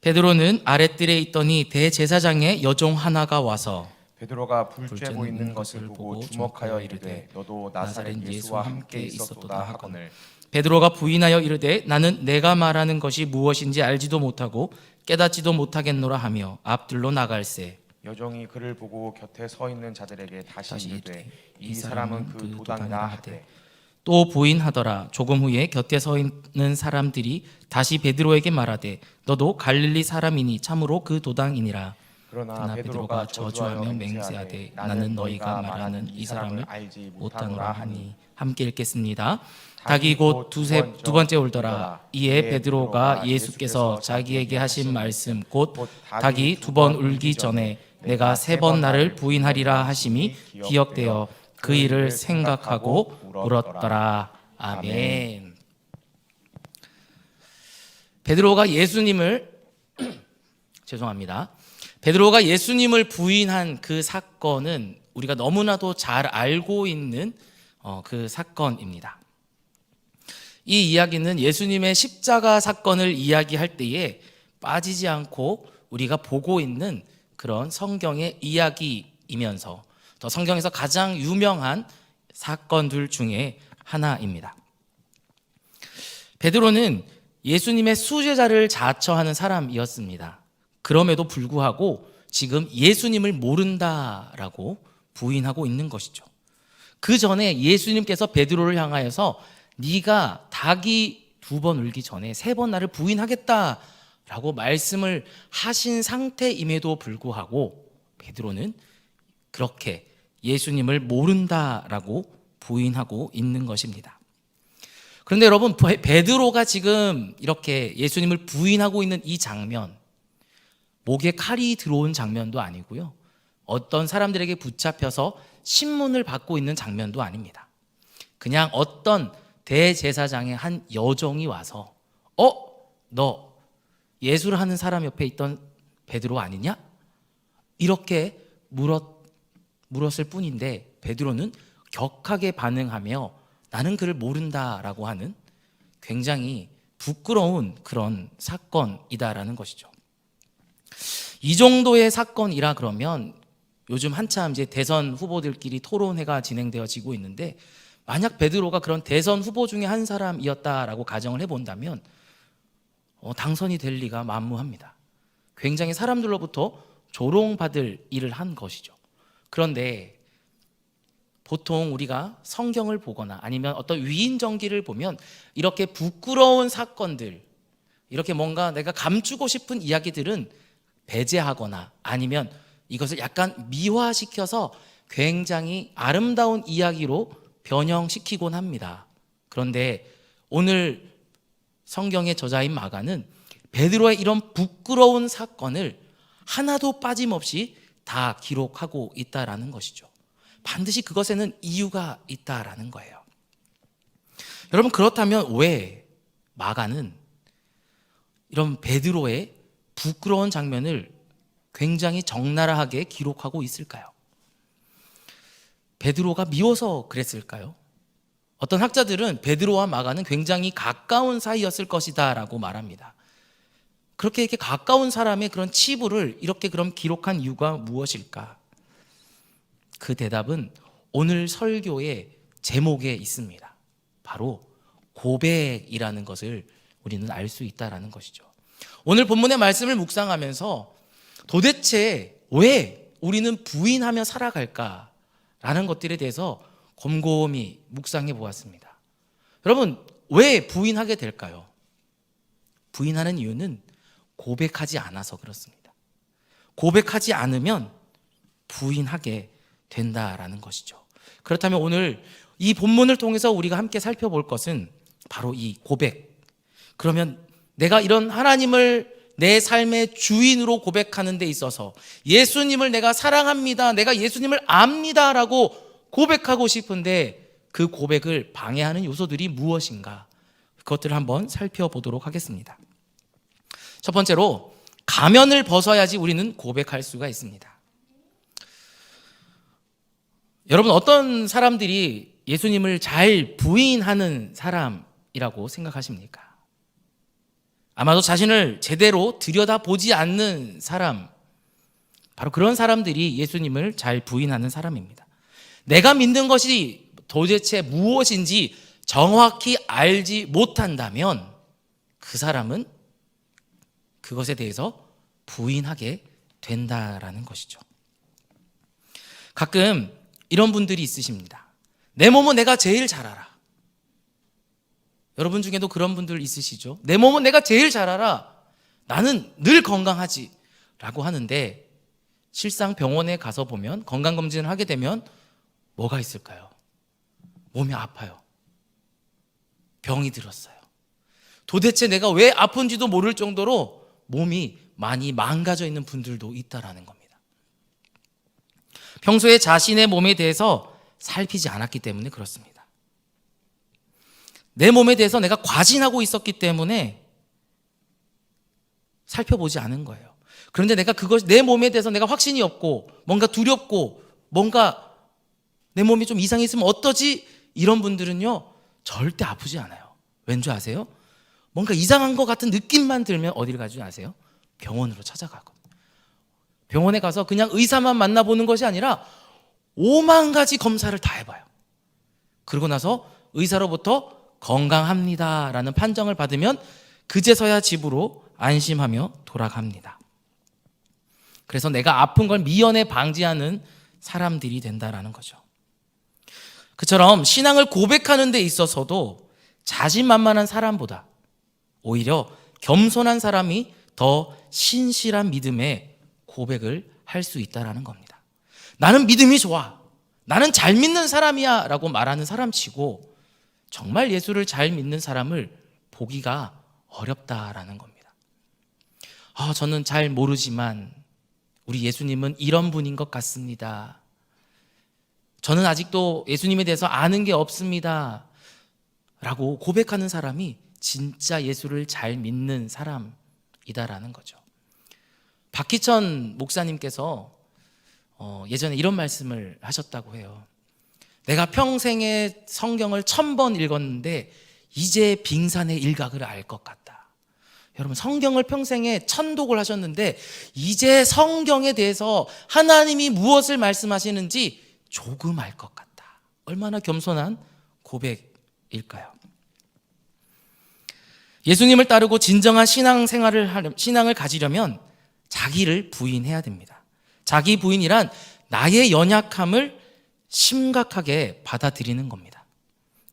베드로는 아랫뜰에 있더니 대제사장의 여종 하나가 와서 베드로가 불 쬐고 있는 것을 보고 주목하여 이르되 너도 나사렛 예수와 함께 있었도다 하거늘 베드로가 부인하여 이르되 나는 내가 말하는 것이 무엇인지 알지도 못하고 깨닫지도 못하겠노라 하며 앞들로 나갈새. 여종이 그를 보고 곁에 서 있는 자들에게 다시 이르되 이 사람은 그 도당이라 하되 또 부인하더라. 조금 후에 곁에 서 있는 사람들이 다시 베드로에게 말하되 너도 갈릴리 사람이니 참으로 그 도당이니라. 그러나 베드로가 저주하며 맹세하되 나는 너희가 말하는 이 사람을 알지 못하노라 하니. 함께 읽겠습니다. 닭이 곧 두 번째 울더라. 이에 베드로가 예수께서 자기에게 하신 말씀 곧 닭이 두 번 울기 전에 내가 세 번 나를 부인하리라 하심이 기억되어 그 일을 생각하고 울었더라. 아멘. 베드로가 예수님을 죄송합니다. 베드로가 예수님을 부인한 그 사건은 우리가 너무나도 잘 알고 있는 그 사건입니다. 이 이야기는 예수님의 십자가 사건을 이야기할 때에 빠지지 않고 우리가 보고 있는 그런 성경의 이야기이면서 또 성경에서 가장 유명한 사건들 중에 하나입니다. 베드로는 예수님의 수제자를 자처하는 사람이었습니다. 그럼에도 불구하고 지금 예수님을 모른다라고 부인하고 있는 것이죠. 그 전에 예수님께서 베드로를 향하여서 네가 닭이 두 번 울기 전에 세 번 나를 부인하겠다라고 말씀을 하신 상태임에도 불구하고 베드로는 그렇게 예수님을 모른다라고 부인하고 있는 것입니다. 그런데 여러분, 베드로가 지금 이렇게 예수님을 부인하고 있는 이 장면, 목에 칼이 들어온 장면도 아니고요, 어떤 사람들에게 붙잡혀서 신문을 받고 있는 장면도 아닙니다. 그냥 어떤 대제사장의 한 여종이 와서 너 예수를 하는 사람 옆에 있던 베드로 아니냐? 이렇게 물었을 뿐인데 베드로는 격하게 반응하며 나는 그를 모른다라고 하는 굉장히 부끄러운 그런 사건이다라는 것이죠. 이 정도의 사건이라 그러면 요즘 한참 이제 대선 후보들끼리 토론회가 진행되어지고 있는데 만약 베드로가 그런 대선 후보 중에 한 사람이었다라고 가정을 해본다면 당선이 될 리가 만무합니다. 굉장히 사람들로부터 조롱받을 일을 한 것이죠. 그런데 보통 우리가 성경을 보거나 아니면 어떤 위인전기를 보면 이렇게 부끄러운 사건들, 이렇게 뭔가 내가 감추고 싶은 이야기들은 배제하거나 아니면 이것을 약간 미화시켜서 굉장히 아름다운 이야기로 변형시키곤 합니다. 그런데 오늘 성경의 저자인 마가는 베드로의 이런 부끄러운 사건을 하나도 빠짐없이 다 기록하고 있다라는 것이죠. 반드시 그것에는 이유가 있다라는 거예요. 여러분, 그렇다면 왜 마가는 이런 베드로의 부끄러운 장면을 굉장히 적나라하게 기록하고 있을까요? 베드로가 미워서 그랬을까요? 어떤 학자들은 베드로와 마가는 굉장히 가까운 사이였을 것이다 라고 말합니다. 그렇게 이렇게 가까운 사람의 그런 치부를 이렇게 그럼 기록한 이유가 무엇일까? 그 대답은 오늘 설교의 제목에 있습니다. 바로 고백이라는 것을 우리는 알 수 있다라는 것이죠. 오늘 본문의 말씀을 묵상하면서 도대체 왜 우리는 부인하며 살아갈까라는 것들에 대해서 곰곰이 묵상해 보았습니다. 여러분, 왜 부인하게 될까요? 부인하는 이유는 고백하지 않아서 그렇습니다. 고백하지 않으면 부인하게 된다라는 것이죠. 그렇다면 오늘 이 본문을 통해서 우리가 함께 살펴볼 것은 바로 이 고백. 그러면 내가 이런 하나님을 내 삶의 주인으로 고백하는 데 있어서 예수님을 내가 사랑합니다, 내가 예수님을 압니다 라고 고백하고 싶은데 그 고백을 방해하는 요소들이 무엇인가, 그것들을 한번 살펴보도록 하겠습니다. 첫 번째로, 가면을 벗어야지 우리는 고백할 수가 있습니다. 여러분, 어떤 사람들이 예수님을 잘 부인하는 사람이라고 생각하십니까? 아마도 자신을 제대로 들여다보지 않는 사람, 바로 그런 사람들이 예수님을 잘 부인하는 사람입니다. 내가 믿는 것이 도대체 무엇인지 정확히 알지 못한다면 그 사람은 그것에 대해서 부인하게 된다라는 것이죠. 가끔 이런 분들이 있으십니다. 내 몸은 내가 제일 잘 알아. 여러분 중에도 그런 분들 있으시죠? 내 몸은 내가 제일 잘 알아. 나는 늘 건강하지. 라고 하는데 실상 병원에 가서 보면, 건강검진을 하게 되면 뭐가 있을까요? 몸이 아파요. 병이 들었어요. 도대체 내가 왜 아픈지도 모를 정도로 몸이 많이 망가져 있는 분들도 있다라는 겁니다. 평소에 자신의 몸에 대해서 살피지 않았기 때문에 그렇습니다. 내 몸에 대해서 내가 과신하고 있었기 때문에 살펴보지 않은 거예요. 그런데 내가 내 몸에 대해서 내가 확신이 없고 뭔가 두렵고 뭔가 내 몸이 좀 이상이 있으면 어떠지? 이런 분들은요 절대 아프지 않아요. 왠지 아세요? 뭔가 이상한 것 같은 느낌만 들면 어디를 가지 아세요? 병원으로 찾아가거든요. 병원에 가서 그냥 의사만 만나보는 것이 아니라 5만 가지 검사를 다 해봐요. 그러고 나서 의사로부터 건강합니다라는 판정을 받으면 그제서야 집으로 안심하며 돌아갑니다. 그래서 내가 아픈 걸 미연에 방지하는 사람들이 된다라는 거죠. 그처럼 신앙을 고백하는 데 있어서도 자신만만한 사람보다 오히려 겸손한 사람이 더 신실한 믿음의 고백을 할 수 있다는 겁니다. 나는 믿음이 좋아, 나는 잘 믿는 사람이야 라고 말하는 사람치고 정말 예수를 잘 믿는 사람을 보기가 어렵다라는 겁니다. 저는 잘 모르지만 우리 예수님은 이런 분인 것 같습니다. 저는 아직도 예수님에 대해서 아는 게 없습니다 라고 고백하는 사람이 진짜 예수를 잘 믿는 사람이다라는 거죠. 박희천 목사님께서 예전에 이런 말씀을 하셨다고 해요. 내가 평생에 성경을 1000번 읽었는데 이제 빙산의 일각을 알 것 같다. 여러분, 성경을 평생에 천독을 하셨는데 이제 성경에 대해서 하나님이 무엇을 말씀하시는지 조금 알 것 같다. 얼마나 겸손한 고백일까요? 예수님을 따르고 진정한 신앙을 가지려면 자기를 부인해야 됩니다. 자기 부인이란 나의 연약함을 심각하게 받아들이는 겁니다.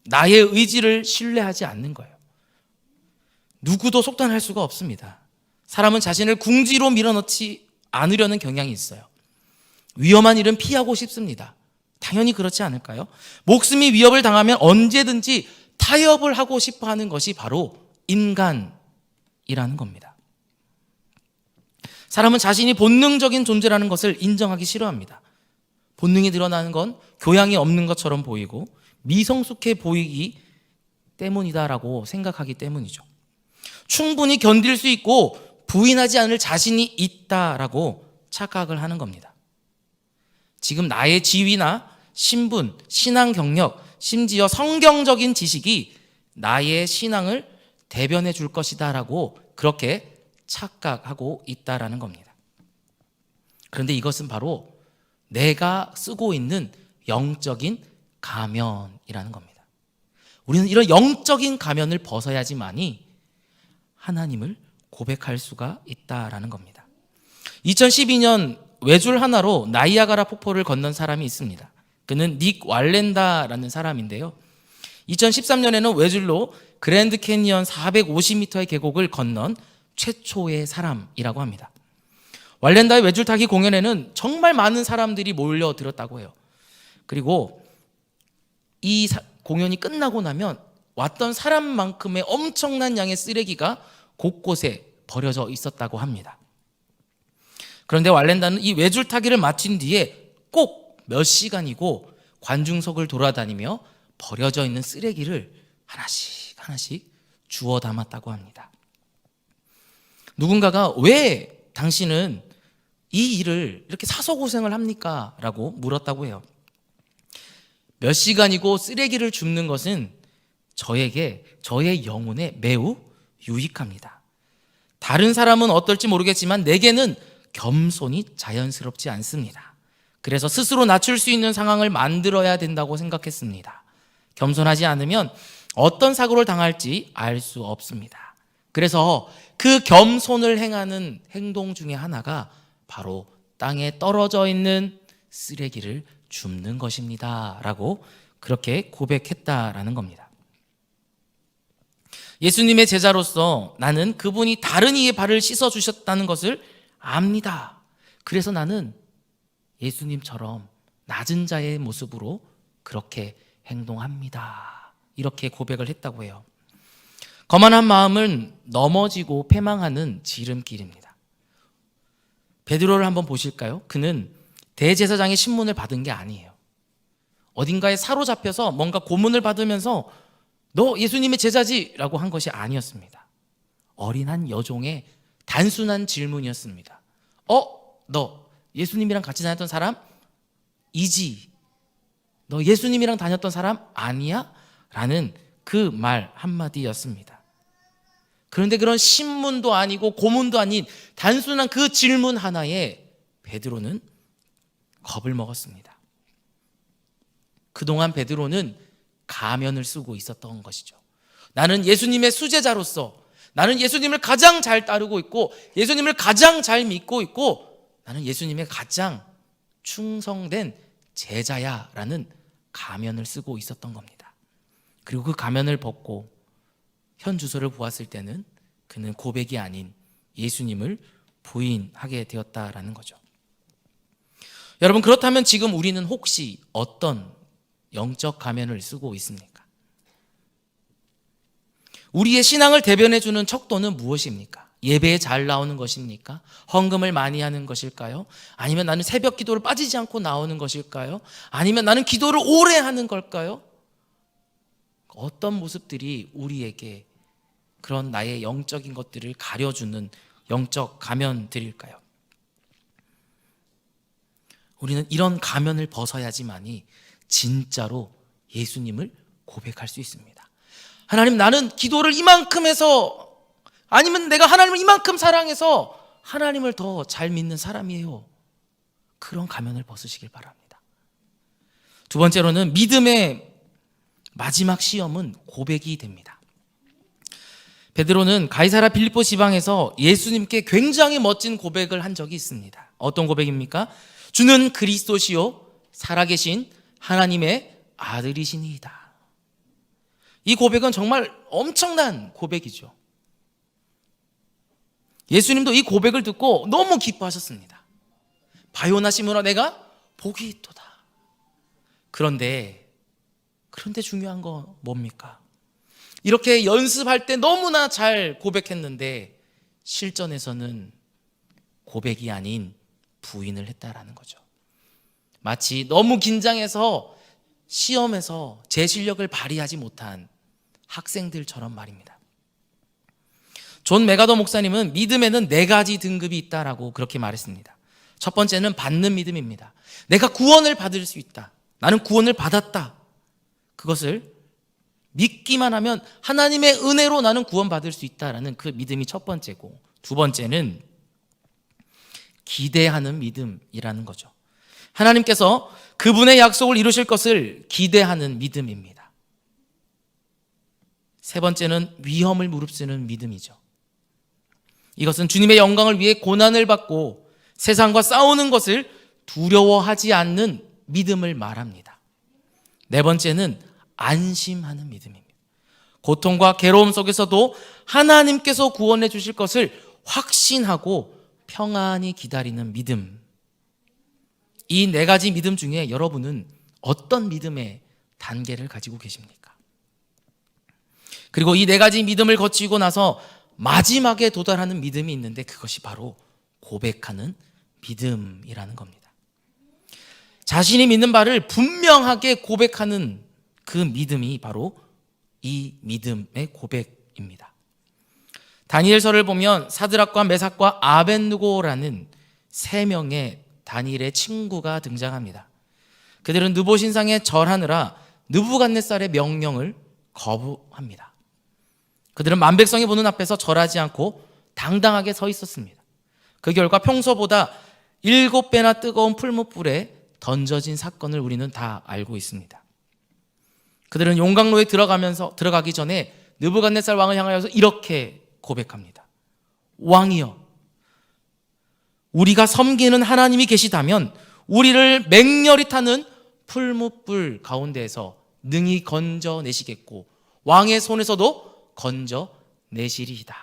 나의 의지를 신뢰하지 않는 거예요. 누구도 속단할 수가 없습니다. 사람은 자신을 궁지로 밀어넣지 않으려는 경향이 있어요. 위험한 일은 피하고 싶습니다. 당연히 그렇지 않을까요? 목숨이 위협을 당하면 언제든지 타협을 하고 싶어 하는 것이 바로 인간이라는 겁니다. 사람은 자신이 본능적인 존재라는 것을 인정하기 싫어합니다. 본능이 드러나는 건 교양이 없는 것처럼 보이고 미성숙해 보이기 때문이다라고 생각하기 때문이죠. 충분히 견딜 수 있고 부인하지 않을 자신이 있다라고 착각을 하는 겁니다. 지금 나의 지위나 신분, 신앙 경력, 심지어 성경적인 지식이 나의 신앙을 대변해 줄 것이다라고 그렇게 착각하고 있다라는 겁니다. 그런데 이것은 바로 내가 쓰고 있는 영적인 가면이라는 겁니다. 우리는 이런 영적인 가면을 벗어야지만이 하나님을 고백할 수가 있다라는 겁니다. 2012년 외줄 하나로 나이아가라 폭포를 건넌 사람이 있습니다. 그는 닉 왈렌다라는 사람인데요. 2013년에는 외줄로 그랜드 캐니언 450m의 계곡을 건넌 최초의 사람이라고 합니다. 왈렌다의 외줄타기 공연에는 정말 많은 사람들이 몰려들었다고 해요. 그리고 이 공연이 끝나고 나면 왔던 사람만큼의 엄청난 양의 쓰레기가 곳곳에 버려져 있었다고 합니다. 그런데 왈렌다는 이 외줄타기를 마친 뒤에 꼭 몇 시간이고 관중석을 돌아다니며 버려져 있는 쓰레기를 하나씩 주워 담았다고 합니다. 누군가가 왜 당신은 이 일을 이렇게 사서고생을 합니까? 라고 물었다고 해요. 몇 시간이고 쓰레기를 줍는 것은 저에게, 저의 영혼에 매우 유익합니다. 다른 사람은 어떨지 모르겠지만 내게는 겸손이 자연스럽지 않습니다. 그래서 스스로 낮출 수 있는 상황을 만들어야 된다고 생각했습니다. 겸손하지 않으면 어떤 사고를 당할지 알 수 없습니다. 그래서 그 겸손을 행하는 행동 중에 하나가 바로 땅에 떨어져 있는 쓰레기를 줍는 것입니다. 라고 그렇게 고백했다라는 겁니다. 예수님의 제자로서 나는 그분이 다른 이의 발을 씻어주셨다는 것을 압니다. 그래서 나는 예수님처럼 낮은 자의 모습으로 그렇게 행동합니다. 이렇게 고백을 했다고 해요. 거만한 마음은 넘어지고 패망하는 지름길입니다. 베드로를 한번 보실까요? 그는 대제사장의 신문을 받은 게 아니에요. 어딘가에 사로잡혀서 뭔가 고문을 받으면서 너 예수님의 제자지? 라고 한 것이 아니었습니다. 어린 한 여종의 단순한 질문이었습니다. 너 예수님이랑 같이 다녔던 사람? 이지? 너 예수님이랑 다녔던 사람 아니야? 라는 그 말 한마디였습니다. 그런데 그런 신문도 아니고 고문도 아닌 단순한 그 질문 하나에 베드로는 겁을 먹었습니다. 그동안 베드로는 가면을 쓰고 있었던 것이죠. 나는 예수님의 수제자로서, 나는 예수님을 가장 잘 따르고 있고 예수님을 가장 잘 믿고 있고 나는 예수님의 가장 충성된 제자야 라는 가면을 쓰고 있었던 겁니다. 그리고 그 가면을 벗고 현 주소를 보았을 때는 그는 고백이 아닌 예수님을 부인하게 되었다라는 거죠. 여러분, 그렇다면 지금 우리는 혹시 어떤 영적 가면을 쓰고 있습니까? 우리의 신앙을 대변해주는 척도는 무엇입니까? 예배에 잘 나오는 것입니까? 헌금을 많이 하는 것일까요? 아니면 나는 새벽 기도를 빠지지 않고 나오는 것일까요? 아니면 나는 기도를 오래 하는 걸까요? 어떤 모습들이 우리에게 그런 나의 영적인 것들을 가려주는 영적 가면들일까요? 우리는 이런 가면을 벗어야지만이 진짜로 예수님을 고백할 수 있습니다. 하나님, 나는 기도를 이만큼 해서, 아니면 내가 하나님을 이만큼 사랑해서 하나님을 더 잘 믿는 사람이에요. 그런 가면을 벗으시길 바랍니다. 두 번째로는 믿음의 마지막 시험은 고백이 됩니다. 베드로는 가이사랴 빌립보 지방에서 예수님께 굉장히 멋진 고백을 한 적이 있습니다. 어떤 고백입니까? 주는 그리스도시요 살아계신 하나님의 아들이시니이다. 이 고백은 정말 엄청난 고백이죠. 예수님도 이 고백을 듣고 너무 기뻐하셨습니다. 바요나 시므라 내가 복이 있도다. 그런데 중요한 거 뭡니까? 이렇게 연습할 때 너무나 잘 고백했는데 실전에서는 고백이 아닌 부인을 했다라는 거죠. 마치 너무 긴장해서 시험에서 제 실력을 발휘하지 못한 학생들처럼 말입니다. 존 메가더 목사님은 믿음에는 4가지 등급이 있다라고 그렇게 말했습니다. 첫 번째는 받는 믿음입니다. 내가 구원을 받을 수 있다. 나는 구원을 받았다. 그것을 믿기만 하면 하나님의 은혜로 나는 구원받을 수 있다라는 그 믿음이 첫 번째고, 두 번째는 기대하는 믿음이라는 거죠. 하나님께서 그분의 약속을 이루실 것을 기대하는 믿음입니다. 세 번째는 위험을 무릅쓰는 믿음이죠. 이것은 주님의 영광을 위해 고난을 받고 세상과 싸우는 것을 두려워하지 않는 믿음을 말합니다. 네 번째는 안심하는 믿음입니다. 고통과 괴로움 속에서도 하나님께서 구원해 주실 것을 확신하고 평안히 기다리는 믿음. 이 4가지 믿음 중에 여러분은 어떤 믿음의 단계를 가지고 계십니까? 그리고 이 4가지 믿음을 거치고 나서 마지막에 도달하는 믿음이 있는데 그것이 바로 고백하는 믿음이라는 겁니다. 자신이 믿는 바를 분명하게 고백하는 그 믿음이 바로 이 믿음의 고백입니다. 다니엘서를 보면 사드락과 메삭과 아벳느고라는 3명의 다니엘의 친구가 등장합니다. 그들은 느보 신상에 절하느라 느부갓네살의 명령을 거부합니다. 그들은 만백성이 보는 앞에서 절하지 않고 당당하게 서 있었습니다. 그 결과 평소보다 7배나 뜨거운 풀무불에 던져진 사건을 우리는 다 알고 있습니다. 그들은 용광로에 들어가기 전에 느부갓네살 왕을 향하여서 이렇게 고백합니다. 왕이여, 우리가 섬기는 하나님이 계시다면 우리를 맹렬히 타는 풀무불 가운데에서 능히 건져내시겠고 왕의 손에서도 건져내시리이다.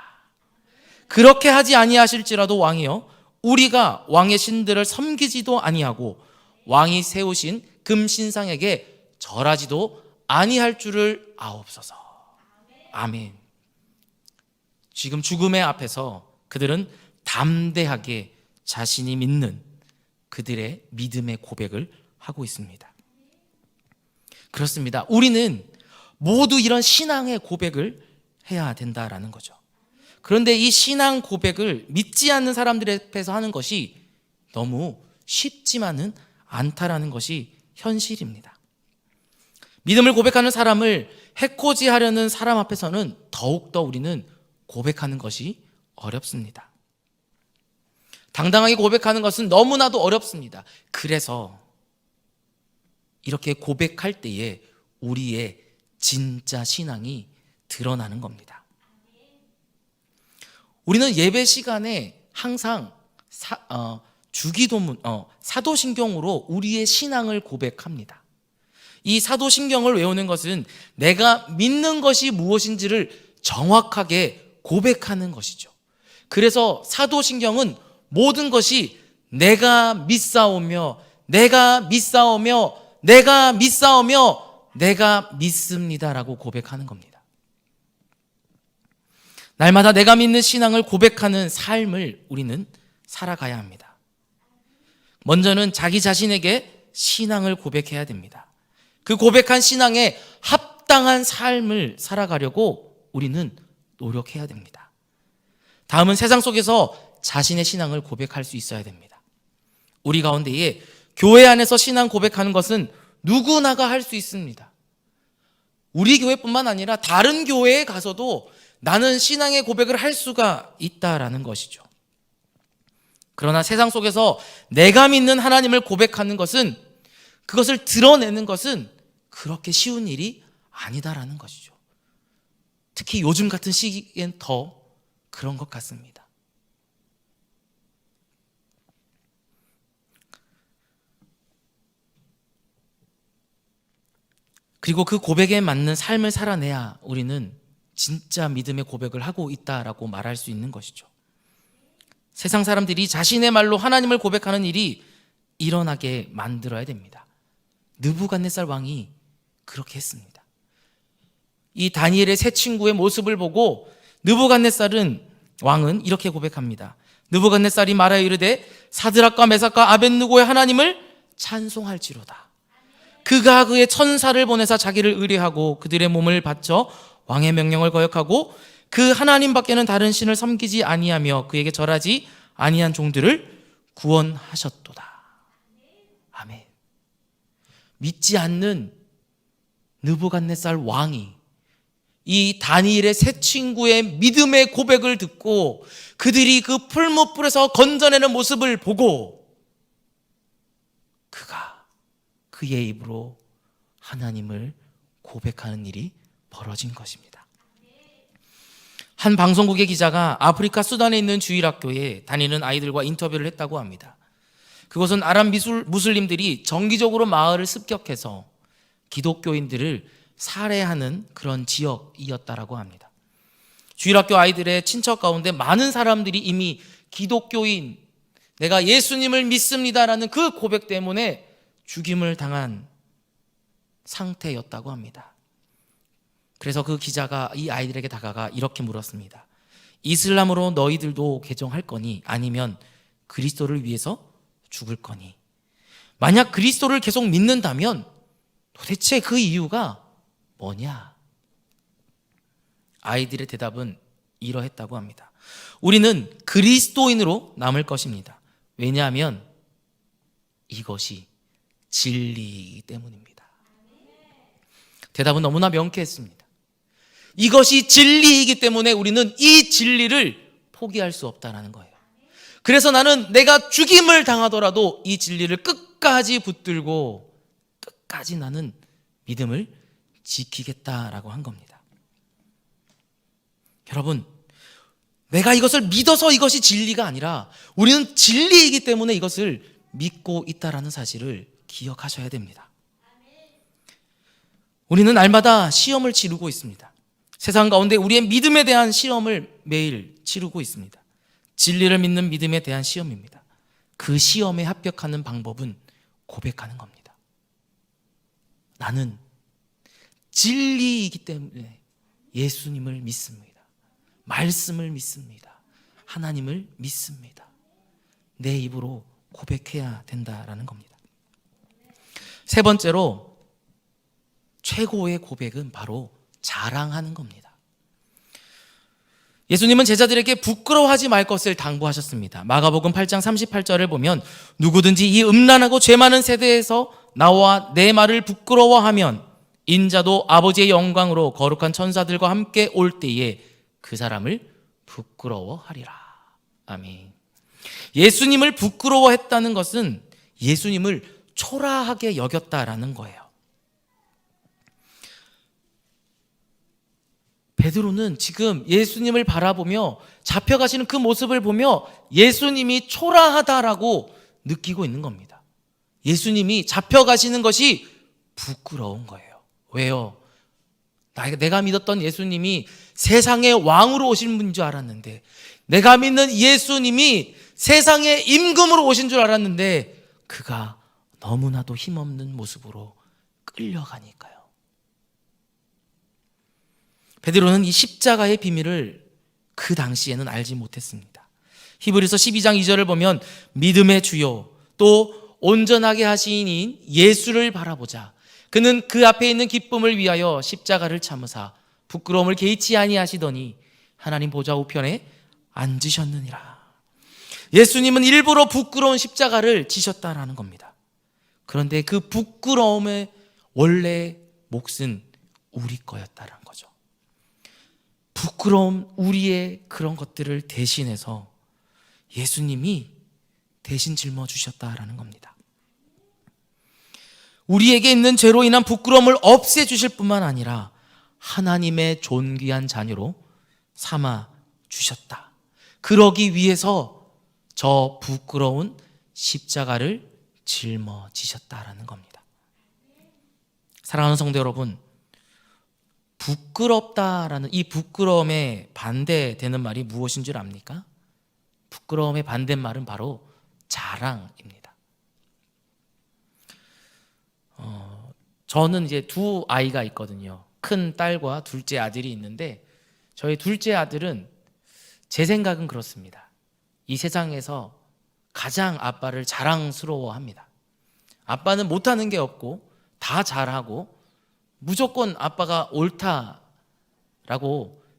그렇게 하지 아니하실지라도 왕이여, 우리가 왕의 신들을 섬기지도 아니하고 왕이 세우신 금신상에게 절하지도 아니할 줄을 아옵소서. 아멘. 지금 죽음의 앞에서 그들은 담대하게 자신이 믿는 그들의 믿음의 고백을 하고 있습니다. 그렇습니다. 우리는 모두 이런 신앙의 고백을 해야 된다라는 거죠. 그런데 이 신앙 고백을 믿지 않는 사람들 앞에서 하는 것이 너무 쉽지만은 않다라는 것이 현실입니다. 믿음을 고백하는 사람을 해코지하려는 사람 앞에서는 더욱더 우리는 고백하는 것이 어렵습니다. 당당하게 고백하는 것은 너무나도 어렵습니다. 그래서 이렇게 고백할 때에 우리의 진짜 신앙이 드러나는 겁니다. 우리는 예배 시간에 항상 주기도문, 사도신경으로 우리의 신앙을 고백합니다. 이 사도신경을 외우는 것은 내가 믿는 것이 무엇인지를 정확하게 고백하는 것이죠. 그래서 사도신경은 모든 것이 내가 믿사오며 내가 믿사오며 내가 믿사오며 내가 믿습니다라고 고백하는 겁니다. 날마다 내가 믿는 신앙을 고백하는 삶을 우리는 살아가야 합니다. 먼저는 자기 자신에게 신앙을 고백해야 됩니다. 그 고백한 신앙에 합당한 삶을 살아가려고 우리는 노력해야 됩니다. 다음은 세상 속에서 자신의 신앙을 고백할 수 있어야 됩니다. 우리 가운데에 교회 안에서 신앙 고백하는 것은 누구나가 할 수 있습니다. 우리 교회뿐만 아니라 다른 교회에 가서도 나는 신앙의 고백을 할 수가 있다라는 것이죠. 그러나 세상 속에서 내가 믿는 하나님을 고백하는 것은, 그것을 드러내는 것은 그렇게 쉬운 일이 아니다라는 것이죠. 특히 요즘 같은 시기엔 더 그런 것 같습니다. 그리고 그 고백에 맞는 삶을 살아내야 우리는 진짜 믿음의 고백을 하고 있다라고 말할 수 있는 것이죠. 세상 사람들이 자신의 말로 하나님을 고백하는 일이 일어나게 만들어야 됩니다. 느부갓네살 왕이 그렇게 했습니다. 이 다니엘의 세 친구의 모습을 보고 느부갓네살은 왕은 이렇게 고백합니다. 느부갓네살이 말하여 이르되 사드락과 메삭과 아벳느고의 하나님을 찬송할지로다. 그가 그의 천사를 보내사 자기를 의뢰하고 그들의 몸을 바쳐 왕의 명령을 거역하고 그 하나님 밖에는 다른 신을 섬기지 아니하며 그에게 절하지 아니한 종들을 구원하셨도다. 아멘. 믿지 않는 느부갓네살 왕이 이 다니엘의 세 친구의 믿음의 고백을 듣고 그들이 그 풀무불에서 건져내는 모습을 보고 그가 그의 입으로 하나님을 고백하는 일이 벌어진 것입니다. 한 방송국의 기자가 아프리카 수단에 있는 주일학교에 다니는 아이들과 인터뷰를 했다고 합니다. 그것은 아랍 무슬림들이 정기적으로 마을을 습격해서 기독교인들을 살해하는 그런 지역이었다라고 합니다. 주일학교 아이들의 친척 가운데 많은 사람들이 이미 기독교인, 내가 예수님을 믿습니다라는 그 고백 때문에 죽임을 당한 상태였다고 합니다. 그래서 그 기자가 이 아이들에게 다가가 이렇게 물었습니다. 이슬람으로 너희들도 개종할 거니 아니면 그리스도를 위해서 죽을 거니? 만약 그리스도를 계속 믿는다면 도대체 그 이유가 뭐냐? 아이들의 대답은 이러했다고 합니다. 우리는 그리스도인으로 남을 것입니다. 왜냐하면 이것이 진리이기 때문입니다. 대답은 너무나 명쾌했습니다. 이것이 진리이기 때문에 우리는 이 진리를 포기할 수 없다라는 거예요. 그래서 나는 내가 죽임을 당하더라도 이 진리를 끝까지 붙들고 끝까지 나는 믿음을 지키겠다라고 한 겁니다. 여러분, 내가 이것을 믿어서 이것이 진리가 아니라 우리는 진리이기 때문에 이것을 믿고 있다라는 사실을 기억하셔야 됩니다. 우리는 날마다 시험을 치르고 있습니다. 세상 가운데 우리의 믿음에 대한 시험을 매일 치르고 있습니다. 진리를 믿는 믿음에 대한 시험입니다. 그 시험에 합격하는 방법은 고백하는 겁니다. 나는 진리이기 때문에 예수님을 믿습니다. 말씀을 믿습니다. 하나님을 믿습니다. 내 입으로 고백해야 된다라는 겁니다. 세 번째로 최고의 고백은 바로 자랑하는 겁니다. 예수님은 제자들에게 부끄러워하지 말 것을 당부하셨습니다. 마가복음 8장 38절을 보면 누구든지 이 음란하고 죄 많은 세대에서 나와 내 말을 부끄러워하면 인자도 아버지의 영광으로 거룩한 천사들과 함께 올 때에 그 사람을 부끄러워하리라. 아멘. 예수님을 부끄러워했다는 것은 예수님을 초라하게 여겼다라는 거예요. 베드로는 지금 예수님을 바라보며 잡혀가시는 그 모습을 보며 예수님이 초라하다라고 느끼고 있는 겁니다. 예수님이 잡혀가시는 것이 부끄러운 거예요. 왜요? 내가 믿었던 예수님이 세상의 왕으로 오신 분인 줄 알았는데, 내가 믿는 예수님이 세상의 임금으로 오신 줄 알았는데 그가 너무나도 힘없는 모습으로 끌려가니까요. 베드로는 이 십자가의 비밀을 그 당시에는 알지 못했습니다. 히브리서 12장 2절을 보면 믿음의 주요 또 온전하게 하신 이인 예수를 바라보자. 그는 그 앞에 있는 기쁨을 위하여 십자가를 참으사 부끄러움을 개의치 아니하시더니 하나님 보좌 우편에 앉으셨느니라. 예수님은 일부러 부끄러운 십자가를 지셨다라는 겁니다. 그런데 그 부끄러움의 원래 몫은 우리 거였다라는 거죠. 부끄러움, 우리의 그런 것들을 대신해서 예수님이 대신 짊어주셨다라는 겁니다. 우리에게 있는 죄로 인한 부끄러움을 없애주실 뿐만 아니라 하나님의 존귀한 자녀로 삼아주셨다. 그러기 위해서 저 부끄러운 십자가를 짊어지셨다라는 겁니다. 사랑하는 성도 여러분, 부끄럽다라는 이 부끄러움에 반대되는 말이 무엇인 줄 압니까? 부끄러움의 반대말은 바로 자랑입니다. 저는 이제 두 아이가 있거든요. 큰 딸과 둘째 아들이 있는데 저희 둘째 아들은 제 생각은 그렇습니다. 이 세상에서 가장 아빠를 자랑스러워합니다. 아빠는 못하는 게 없고 다 잘하고 무조건 아빠가 옳다라고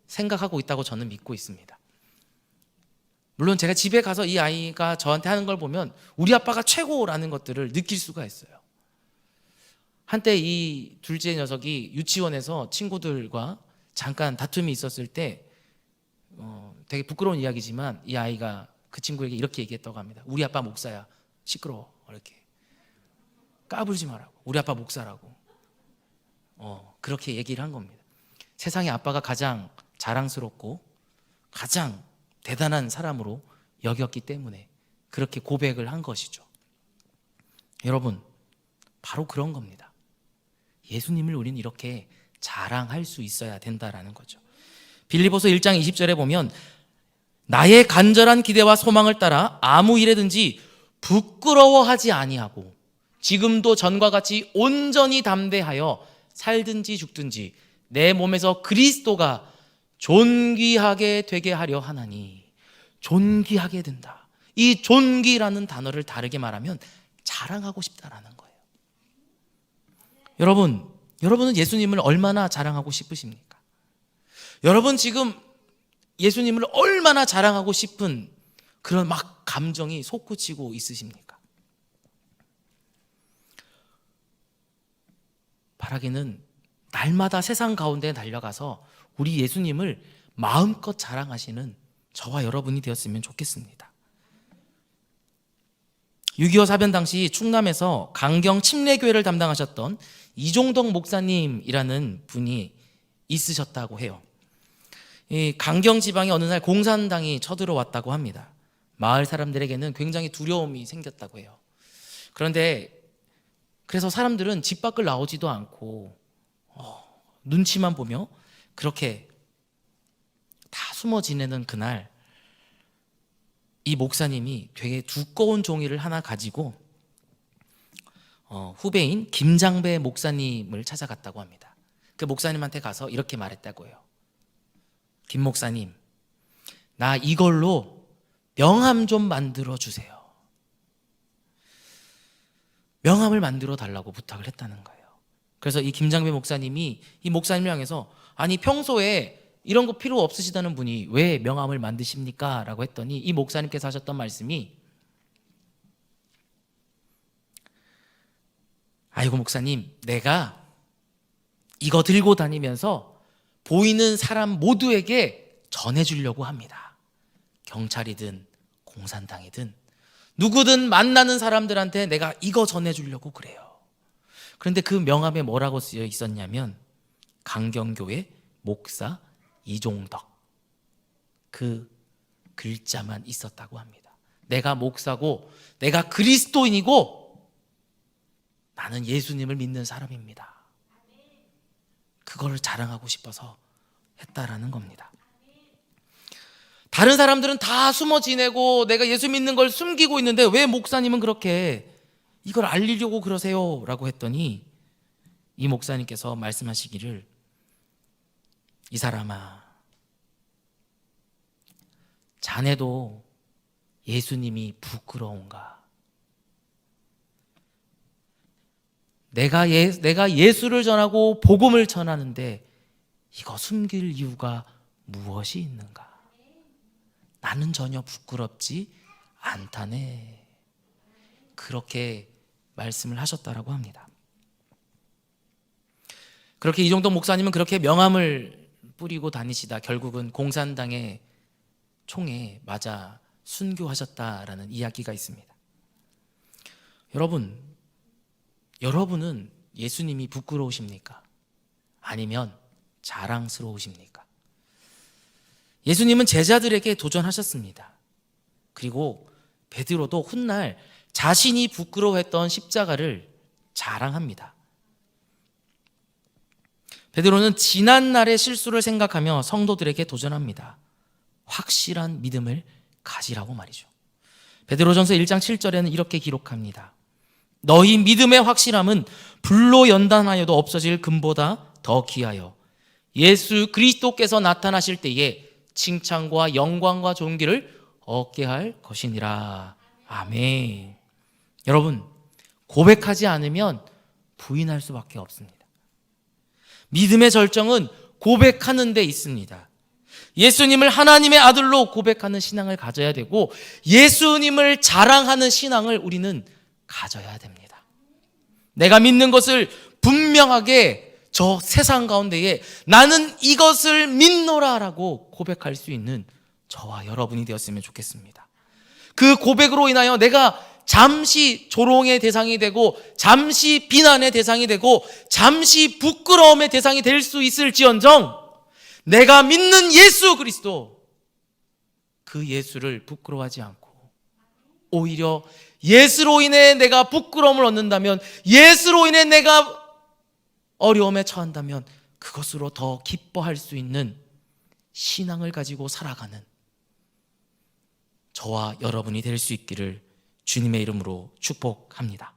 생각하고 있다고 저는 믿고 있습니다. 물론 제가 집에 가서 이 아이가 저한테 하는 걸 보면 우리 아빠가 최고라는 것들을 느낄 수가 있어요. 한때 이 둘째 녀석이 유치원에서 친구들과 잠깐 다툼이 있었을 때 되게 부끄러운 이야기지만 이 아이가 그 친구에게 이렇게 얘기했다고 합니다. 우리 아빠 목사야. 시끄러워. 이렇게 까불지 말라고. 우리 아빠 목사라고. 그렇게 얘기를 한 겁니다. 세상에 아빠가 가장 자랑스럽고 가장 대단한 사람으로 여겼기 때문에 그렇게 고백을 한 것이죠. 여러분, 바로 그런 겁니다. 예수님을 우리는 이렇게 자랑할 수 있어야 된다라는 거죠. 빌립보서 1장 20절에 보면 나의 간절한 기대와 소망을 따라 아무 일에든지 부끄러워하지 아니하고 지금도 전과 같이 온전히 담대하여 살든지 죽든지 내 몸에서 그리스도가 존귀하게 되게 하려 하나니. 존귀하게 된다. 이 존귀라는 단어를 다르게 말하면 자랑하고 싶다라는 거예요. 여러분은 예수님을 얼마나 자랑하고 싶으십니까? 여러분 지금 예수님을 얼마나 자랑하고 싶은 그런 막 감정이 솟구치고 있으십니까? 바라기는 날마다 세상 가운데 달려가서 우리 예수님을 마음껏 자랑하시는 저와 여러분이 되었으면 좋겠습니다. 6.25 사변 당시 충남에서 강경 침례교회를 담당하셨던 이종덕 목사님이라는 분이 있으셨다고 해요. 이 강경 지방에 어느 날 공산당이 쳐들어왔다고 합니다. 마을 사람들에게는 굉장히 두려움이 생겼다고 해요. 그런데 그래서 사람들은 집 밖을 나오지도 않고 눈치만 보며 그렇게 다 숨어 지내는 그날, 이 목사님이 되게 두꺼운 종이를 하나 가지고 후배인 김장배 목사님을 찾아갔다고 합니다. 그 목사님한테 가서 이렇게 말했다고 해요. 김 목사님, 나 이걸로 명함 좀 만들어 주세요. 명함을 만들어 달라고 부탁을 했다는 거예요. 그래서 이 김장배 목사님이 이 목사님을 향해서, 아니 평소에 이런 거 필요 없으시다는 분이 왜 명함을 만드십니까? 라고 했더니 이 목사님께서 하셨던 말씀이, 아이고 목사님, 내가 이거 들고 다니면서 보이는 사람 모두에게 전해주려고 합니다. 경찰이든 공산당이든 누구든 만나는 사람들한테 내가 이거 전해주려고 그래요. 그런데 그 명함에 뭐라고 쓰여 있었냐면 강경교회 목사 이종덕, 그 글자만 있었다고 합니다. 내가 목사고 내가 그리스도인이고 나는 예수님을 믿는 사람입니다. 그걸 자랑하고 싶어서 했다라는 겁니다. 다른 사람들은 다 숨어 지내고 내가 예수 믿는 걸 숨기고 있는데 왜 목사님은 그렇게 이걸 알리려고 그러세요? 라고 했더니 이 목사님께서 말씀하시기를, 이 사람아, 자네도 예수님이 부끄러운가? 내가 예수를 전하고 복음을 전하는데 이거 숨길 이유가 무엇이 있는가? 나는 전혀 부끄럽지 않다네. 그렇게 말씀을 하셨다라고 합니다. 그렇게 이종덕 목사님은 그렇게 명함을 뿌리고 다니시다 결국은 공산당의 총에 맞아 순교하셨다라는 이야기가 있습니다. 여러분은 예수님이 부끄러우십니까? 아니면 자랑스러우십니까? 예수님은 제자들에게 도전하셨습니다. 그리고 베드로도 훗날 자신이 부끄러워했던 십자가를 자랑합니다. 베드로는 지난 날의 실수를 생각하며 성도들에게 도전합니다. 확실한 믿음을 가지라고 말이죠. 베드로전서 1장 7절에는 이렇게 기록합니다. 너희 믿음의 확실함은 불로 연단하여도 없어질 금보다 더 귀하여 예수 그리스도께서 나타나실 때에 칭찬과 영광과 존귀를 얻게 할 것이니라. 아멘. 여러분, 고백하지 않으면 부인할 수밖에 없습니다. 믿음의 절정은 고백하는 데 있습니다. 예수님을 하나님의 아들로 고백하는 신앙을 가져야 되고 예수님을 자랑하는 신앙을 우리는 가져야 됩니다. 내가 믿는 것을 분명하게 저 세상 가운데에 나는 이것을 믿노라라고 고백할 수 있는 저와 여러분이 되었으면 좋겠습니다. 그 고백으로 인하여 내가 잠시 조롱의 대상이 되고 잠시 비난의 대상이 되고 잠시 부끄러움의 대상이 될 수 있을지언정 내가 믿는 예수 그리스도, 그 예수를 부끄러워하지 않고 오히려 예수로 인해 내가 부끄러움을 얻는다면, 예수로 인해 내가 어려움에 처한다면 그것으로 더 기뻐할 수 있는 신앙을 가지고 살아가는 저와 여러분이 될 수 있기를 주님의 이름으로 축복합니다.